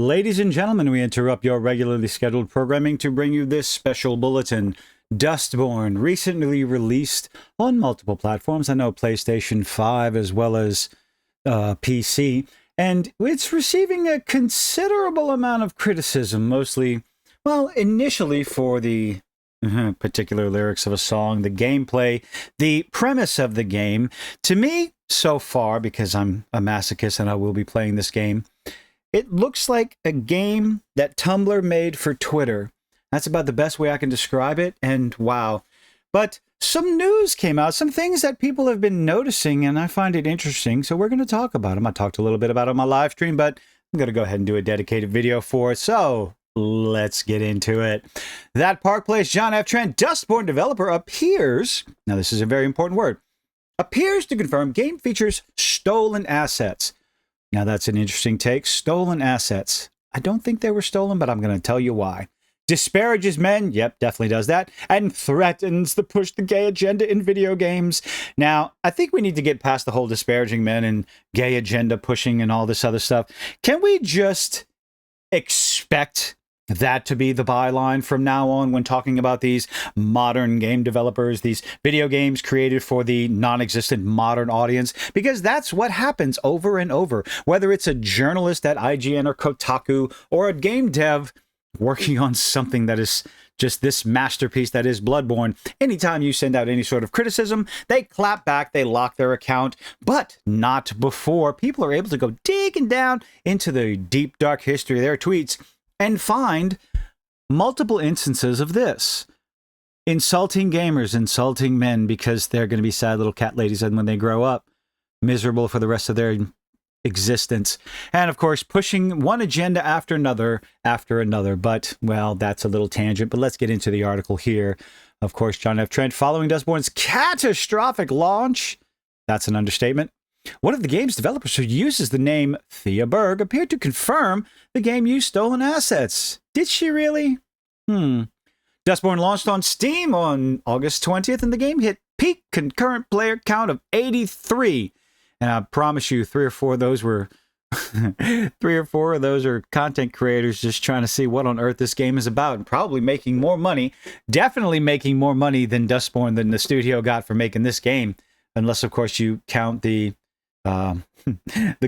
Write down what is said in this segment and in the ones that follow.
Ladies and gentlemen, we interrupt your regularly scheduled programming to bring you this special bulletin. Dustborn, recently released on multiple platforms. I know PlayStation 5 as well as PC. And it's receiving a considerable amount of criticism, mostly, well, initially for the particular lyrics of a song, the gameplay, the premise of the game. To me, so far, because I'm a masochist and I will be playing this game, it looks like a game that Tumblr made for Twitter. That's about the best way I can describe it, and wow. But some news came out, some things that people have been noticing, and I find it interesting, so we're going to talk about them. I talked a little bit about it on my live stream, but I'm going to go ahead and do a dedicated video for it, so let's get into it. That Park Place John F. Trent Dustborn developer appears, now this is a very important word, appears to confirm game features stolen assets. Now that's an interesting take, stolen assets. I don't think they were stolen, but I'm going to tell you why. Disparages men, yep, definitely does that, and threatens to push the gay agenda in video games. Now, I think we need to get past the whole disparaging men and gay agenda pushing and all this other stuff. Can we just expect that to be the byline from now on when talking about these modern game developers, these video games created for the non-existent modern audience? Because that's what happens over and over. Whether it's a journalist at IGN or Kotaku or a game dev working on something that is just this masterpiece that is Bloodborne, anytime you send out any sort of criticism, they clap back, they lock their account, but not before people are able to go digging down into the deep, dark history of their tweets and find multiple instances of this. Insulting gamers, insulting men because they're going to be sad little cat ladies and when they grow up, miserable for the rest of their existence. And of course, pushing one agenda after another. But, well, that's a little tangent, but let's get into the article here. Of course, John F. Trent, following Dustborn's catastrophic launch, that's an understatement, one of the game's developers who uses the name Thea Berg appeared to confirm the game used stolen assets. Did she really? Dustborn launched on Steam on August 20th, and the game hit peak concurrent player count of 83. And I promise you, three or four of those are content creators just trying to see what on earth this game is about and probably making more money, definitely making more money than Dustborn, than the studio got for making this game. Unless, of course, you count the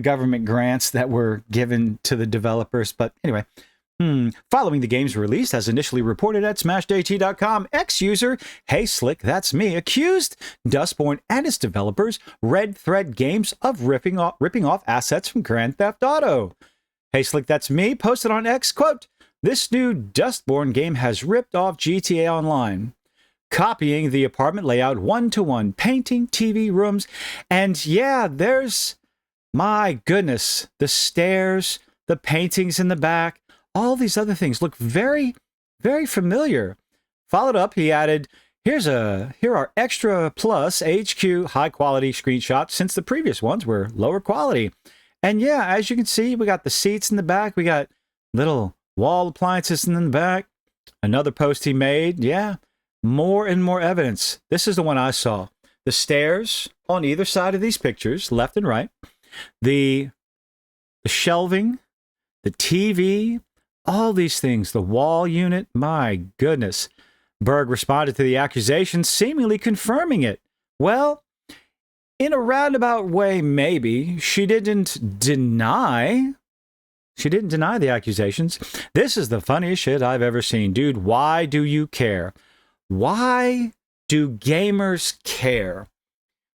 government grants that were given to the developers. But anyway, following the game's release, as initially reported at SmashedAT.com, ex-user Hey Slick, that's me, accused Dustborn and its developers, Red Thread Games, of ripping off assets from Grand Theft Auto. Hey Slick, that's me, posted on X, quote, "This new Dustborn game has ripped off GTA Online, copying the apartment layout one-to-one, painting TV rooms, and yeah, there's, my goodness, the stairs, the paintings in the back, all these other things look very, very familiar." Followed up, he added, here are extra plus HQ high-quality screenshots since the previous ones were lower quality. And yeah, as you can see, we got the seats in the back. We got little wall appliances in the back. Another post he made, yeah, more and more evidence. This is the one I saw. The stairs on either side of these pictures, left and right. The shelving, the TV, all these things, the wall unit, my goodness. Berg responded to the accusation, seemingly confirming it. Well, in a roundabout way, maybe. She didn't deny the accusations. This is the funniest shit I've ever seen. Dude, why do you care? Why do gamers care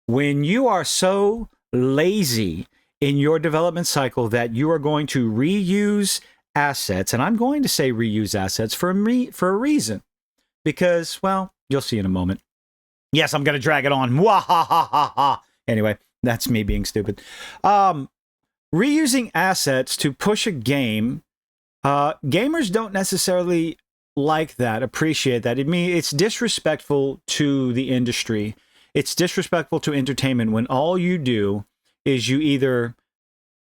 when you are so lazy in your development cycle that you are going to reuse assets? And I'm going to say reuse assets for a reason. Because, well, you'll see in a moment. Yes, I'm going to drag it on. Mwahahaha. Anyway, that's me being stupid. Reusing assets to push a game, gamers don't necessarily like that, appreciate that. It's disrespectful to the industry. It's disrespectful to entertainment when all you do is you either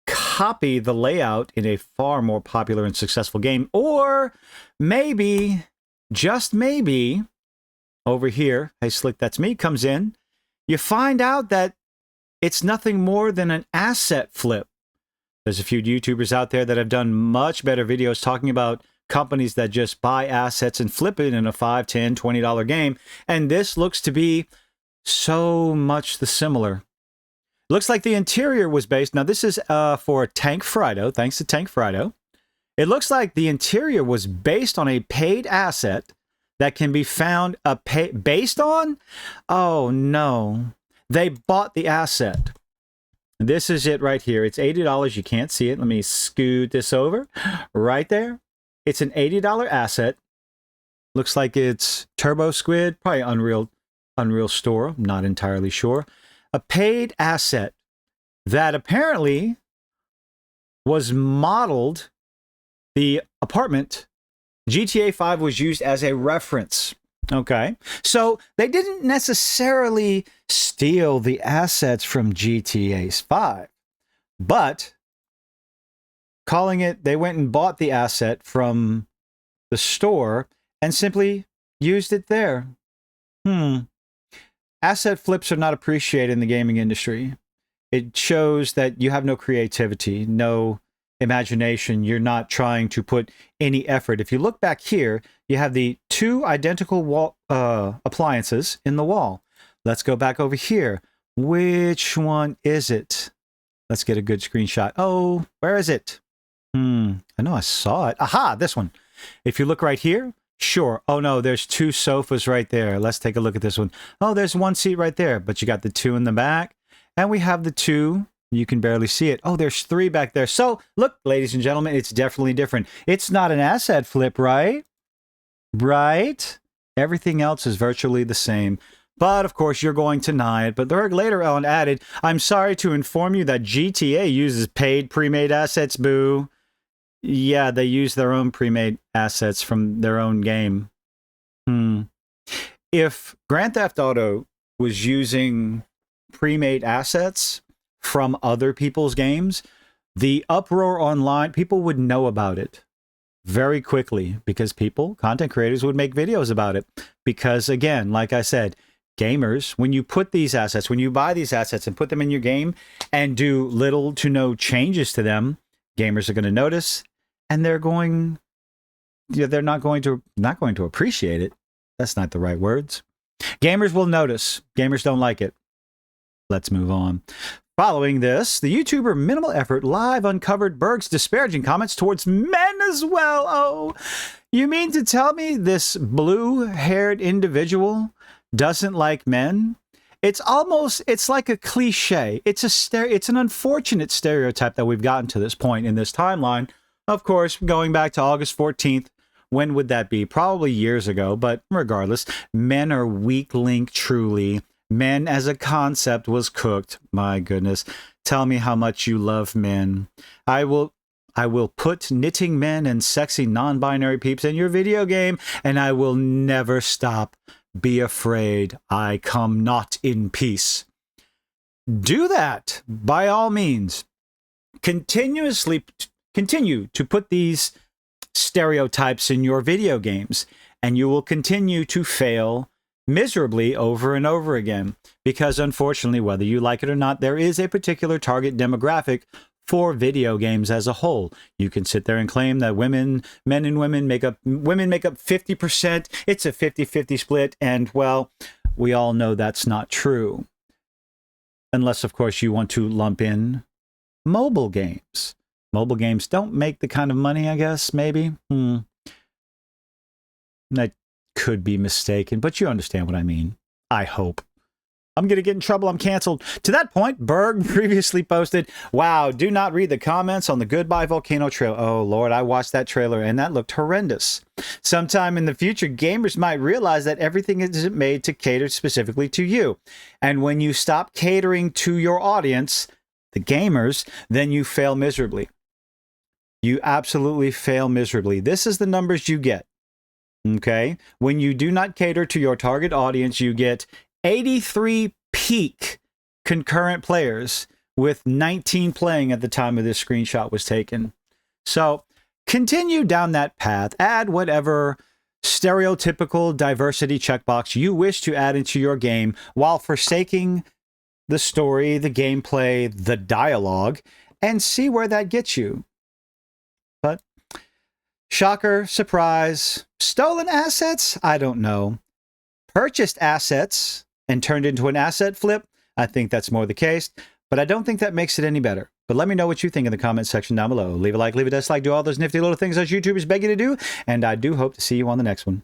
copy the layout in a far more popular and successful game, or maybe, just maybe, over here, Hey Slick, that's me, comes in, you find out that it's nothing more than an asset flip. There's a few YouTubers out there that have done much better videos talking about companies that just buy assets and flip it in a $5, $10, $20 game. And this looks to be so much the similar. Looks like the interior was based. Now, this is for Tank Frido. Thanks to Tank Frido. It looks like the interior was based on a paid asset that can be found based on? Oh, no. They bought the asset. This is it right here. It's $80. You can't see it. Let me scoot this over. Right there. It's an $80 asset. Looks like it's Turbo Squid, probably Unreal Store. I'm not entirely sure. A paid asset that apparently was modeled. The apartment, GTA 5 was used as a reference. Okay. So they didn't necessarily steal the assets from GTA 5, but calling it, they went and bought the asset from the store and simply used it there. Asset flips are not appreciated in the gaming industry. It shows that you have no creativity, no imagination. You're not trying to put any effort. If you look back here, you have the two identical wall appliances in the wall. Let's go back over here. Which one is it? Let's get a good screenshot. Oh, where is it? I know I saw it. Aha, this one. If you look right here, sure. Oh no, there's two sofas right there. Let's take a look at this one. Oh, there's one seat right there, but you got the two in the back, and we have the two. You can barely see it. Oh, there's three back there. So, look, ladies and gentlemen, it's definitely different. It's not an asset flip, right? Right? Everything else is virtually the same. But, of course, you're going to deny it. But later on added, I'm sorry to inform you that GTA uses paid pre-made assets, boo. Yeah, they use their own pre-made assets from their own game. If Grand Theft Auto was using pre-made assets from other people's games, the uproar online, people would know about it very quickly because content creators would make videos about it. Because again, like I said, gamers, when you put these assets, when you buy these assets and put them in your game and do little to no changes to them, gamers are going to notice, and they're not going to appreciate it. That's not the right words. Gamers will notice. Gamers don't like it. Let's move on. Following this, the YouTuber Minimal Effort live uncovered Berg's disparaging comments towards men as well. Oh, you mean to tell me this blue-haired individual doesn't like men? It's like a cliche. It's an unfortunate stereotype that we've gotten to this point in this timeline. Of course, going back to August 14th, when would that be? Probably years ago, but regardless, men are weak link truly. Men as a concept was cooked. My goodness. Tell me how much you love men. I will put knitting men and sexy non-binary peeps in your video game, and I will never stop. Be afraid. I come not in peace. Do that, by all means. Continue to put these stereotypes in your video games, and you will continue to fail miserably over and over again, because unfortunately, whether you like it or not, there is a particular target demographic for video games as a whole. You can sit there and claim that men and women make up 50%. It's a 50-50 split, and well, we all know that's not true. Unless, of course, you want to lump in mobile games. Mobile games don't make the kind of money, I guess, maybe. That could be mistaken, but you understand what I mean. I hope. I'm going to get in trouble. I'm canceled. To that point, Berg previously posted, wow, do not read the comments on the Goodbye Volcano trailer. Oh, Lord, I watched that trailer, and that looked horrendous. Sometime in the future, gamers might realize that everything isn't made to cater specifically to you. And when you stop catering to your audience, the gamers, then you fail miserably. You absolutely fail miserably. This is the numbers you get. Okay? When you do not cater to your target audience, you get 83 peak concurrent players, with 19 playing at the time of this screenshot was taken. So continue down that path. Add whatever stereotypical diversity checkbox you wish to add into your game while forsaking the story, the gameplay, the dialogue, and see where that gets you. But shocker, surprise, stolen assets? I don't know. Purchased assets and turned into an asset flip? I think that's more the case, but I don't think that makes it any better. But let me know what you think in the comment section down below. Leave a like, leave a dislike, do all those nifty little things those YouTubers beg you to do, and I do hope to see you on the next one.